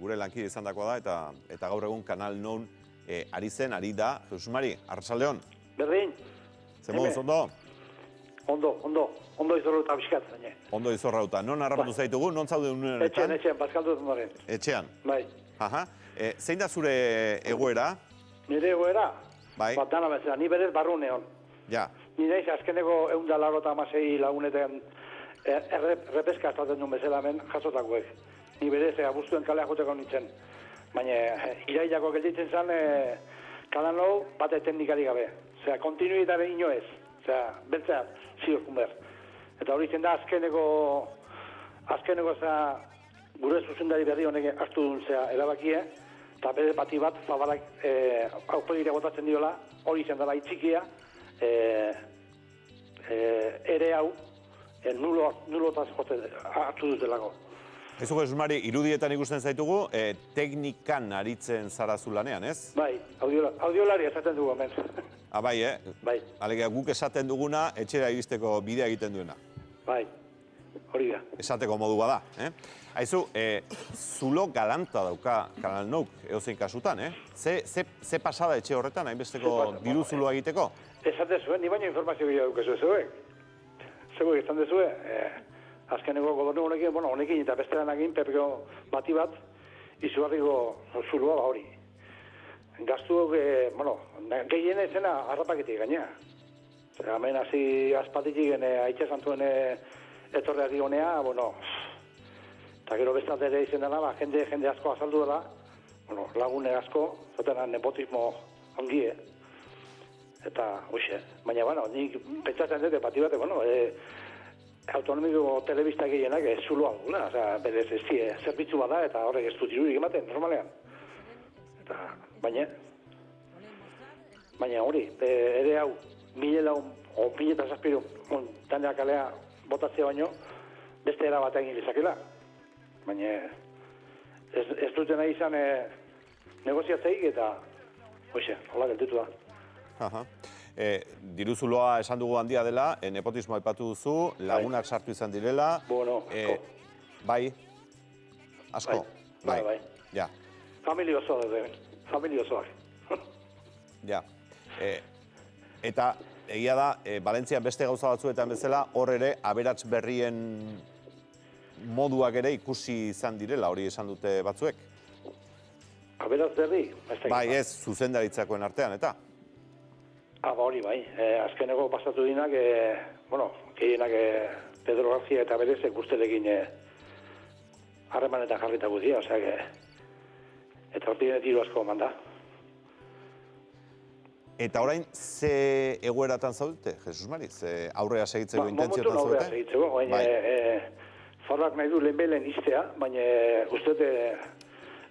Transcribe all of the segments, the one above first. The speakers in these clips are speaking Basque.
gure lankide izan dakoa da, eta gaur egun Kanal Non ari da. Jesus Mari, arratsaldeon. Berdin. Ze moduz, ondo? Ondo izorrauta bizkat, zaine. Ondo izorrauta. Non harrapatu zaitugu, non zaude unenetan? Etxean, Paskaldu ondoren. Etxean? Bai. Aha. Zein da zure egoera? Nire egoera? Bai. Bat dana bezala, ni berez barru neon. Ja. Ni naiz azkeneko 186 lagunetan repeska estaten duen bezala hemen jasotakoek. Ni berez abuztuen kalea joteko nintzen. Baina irailako gelditzen zen Kanal Nou bate teknikari gabe. Osea, kontinuitare ino ez. Osea, beltzea zio kunber. Eta hori zen da azkeneko gure zuzendari berri honek hartu duen erabakie, eta bere bati bat zabalak aurpegira botatzen diola, hori zen dela itxikia, ere hau nulotaz hartu dutelako. Ez Jesus Mari, irudietan ikusten zaitugu, teknikan aritzen zarazu lanean, ez? Bai, audiolari esaten dugu hemen. Bai, Bai. Alegia, guk esaten duguna, etxera iristeko bidea egiten duena. Bai, hori da. Esateko modua da, Aizu, zulo galanta dauka Kanal Nouk edozein kasutan, Ze pasada etxe horretan, hainbesteko diru zuloa egiteko? Esate zuen, ni baino informazio gehiago dukezu zeuek. Zeuek esan dezue, azkeneko gobernu honekin, honekin eta beste denakin, pepeko bati bat, izugarriko zuloa hori. Gaztuok, gehien ezena harrapaketik gaina. Hemen hasi azpatik aitxe santuen etorreari honea, eta gero bestat ere izen dela, jende asko azaldu dela, lagune asko, zaten nepotismo ongie. Eta, hoxe, baina, nik pentsatzen dute bati bat, autonomiko telebista gehienak zuloa dugula, berez ez zerbitzu bada eta horrek ez dut irudik ematen, normalean. Eta, baina hori, ere hau, 1.000 tania kalea botatzea baino, beste era bat egin lezakela. Baina ez duten nahi izan negoziatzeik eta, hoxe, hola gelditu da. Diruzuloa esan dugu handia dela, nepotismo aipatu duzu, lagunak sartu izan direla. Asko. Bai? Asko? Bai. Ja. Familia osoak. Ja. Eta egia da, Valentzian beste gauza batzuetan bezala, hor ere aberats berrien moduak ere ikusi izan direla, hori esan dute batzuek? Aberats berri? Bai, ez, zuzendaritzakoen artean, eta? Hori bai, azkeneko pasatu dinak, gehienak Pedro García eta berezek guztelekin harremanetan jarritako dira, eta hortik diru asko eman da. Eta orain, ze egoeratan zaudete, Jesus Mari? Ze aurrea segitzeko intentzioetan zaudete? Aurrea segitzeko, baina zorrak nahi du lehenbelen iztea, baina uste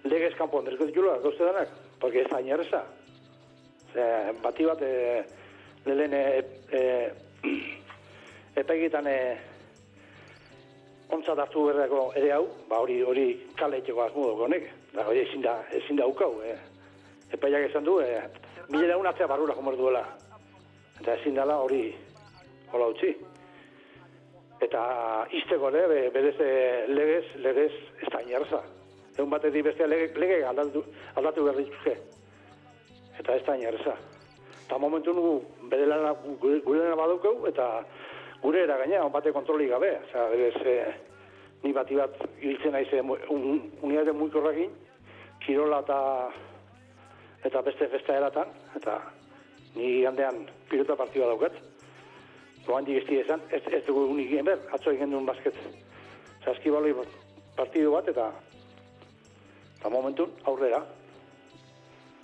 legez kanpo handerko ditula, gauze danak, porque ez da inerreza. Bati bat lehen epegitan ontzat hartu berreko ere hau, hori kale etxeko asmo dugu honek, hori ezin da ukau. Epeiak esan du, 1.000 atzea barrura jomor duela. Eta ezin dela hori hola utzi. Eta izteko ere, berez legez ez da inerza. Egun batetik bestea lege aldatu behar dituzke. Eta ez da inerza. Eta momentu gure lana badukau, eta gure eragaina, bate kontroli gabe. Berez, ni bati bat ibiltzen naiz unitate muikorrakin, kirola eta beste festa eratan, eta ni handean pilota partidua daukat. Handik ez esan, ez dugu unik egin behar, atzo egin duen basket. Zaskibaloi partidu bat, eta momentun aurrera.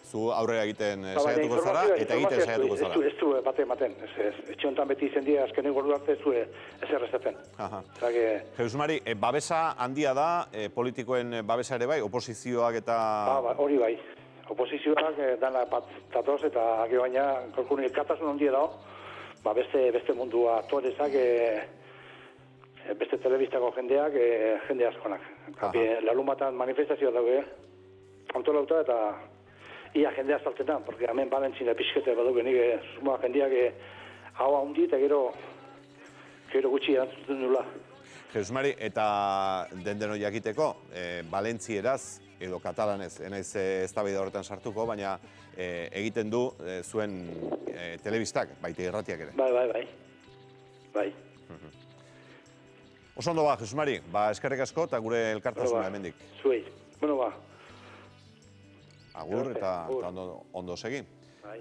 Zu aurrera egiten saiatuko zara, eta egiten saiatuko zara. Ez du ematen. Etxe honetan beti izen dira, azkenek ordu arte ez du ezer ezaten. Jesus Mari, babesa handia da, politikoen babesa ere bai, oposizioak eta... Hori bai. Oposizioak dana bat datoz, eta gero baina, kalkun elkartasun handia dago, beste mundua aktorezak, beste telebistako jendeak, jende askonak. Larun batan manifestazioa daude, antolauta eta ia jendea saltetan, porque hemen Valentzina pixkete badugu nik suma jendeak hau handi eta gero gutxi erantzuten dula. Jesus Mari, eta dendeno jakiteko, valentzieraz edo katalanez, enaiz eztabaida horretan sartuko, baina egiten du zuen telebistak, baita irratiak ere. Bai. Oso ondo ba, Jesus Mari, eskerrik asko eta gure elkartasuna hemendik. Zuei. Bueno, ba. Agur eta ondo segi.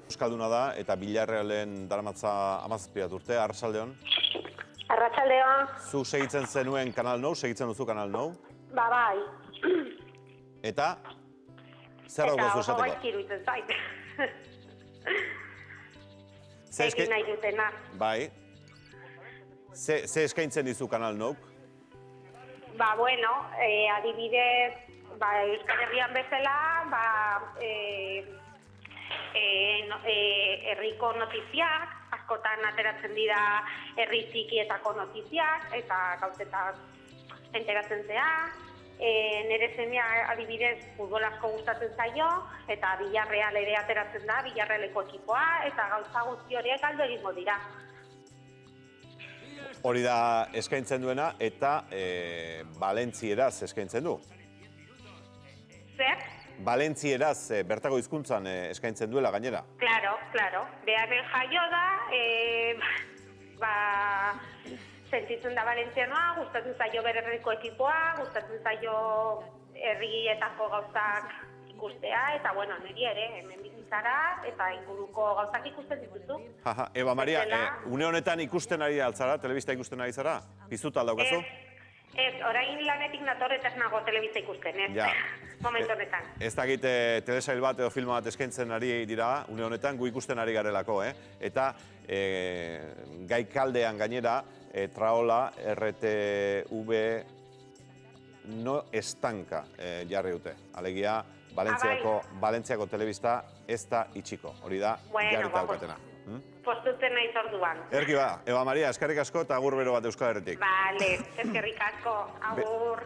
Euskalduna da eta Villarrealen daramatza 17 urte, Arratsaldeon. Arratsaldeon. Zu segitzen zenuen Kanal Nou, segitzen duzu Kanal Nou. Ba, bai. Eta zer dago zu esateko? Eta gaizki iruditzen zait. Ze Egin nahi dutena. Bai. Ze eskaintzen dizu Kanal Nou? Ba, bueno, adibidez, Euskal Herrian bezala, herriko notiziak, askotan ateratzen dira herri txikietako notiziak, eta gauzetan enteratzen zea. Nere semea adibidez futbol asko gustatzen zaio, eta Villarreal ere ateratzen da, Villarrealeko ekipoa, eta gauza guzti horiek aldo egingo dira. Hori da eskaintzen duena eta valentzieraz eskaintzen du. Zer? Valentzieraz bertako hizkuntzan eskaintzen duela gainera. Claro. Beharren jaio da, sentitzen da valentzianoa, gustatzen zaio bere herriko ekipoa, gustatzen zaio herrietako gauzak ikustea, eta bueno, niri ere, hemen bizitzara, eta inguruko gauzak ikusten dituzu. Eba Maria, une honetan ikusten ari altzara, telebista ikusten ari zara? Piztuta aldaukazu? Ez, orain lanetik nator eta ez nago telebista ikusten, ez? Ja. Momentu honetan. Ez dakit telesail bat edo filma bat eskaintzen ari dira, une honetan gu ikusten ari garelako, Eta Gaikaldean gainera, Traola, RTV no estanka jarri dute. Alegia, Valentziako telebista ez da itxiko. Hori da, jarrita daukatena. Postutzen nahi orduan. Erki ba, Eba Maria, eskerrik asko eta agur bero bat Euskal Herritik. Bale, eskerrik asko, agur.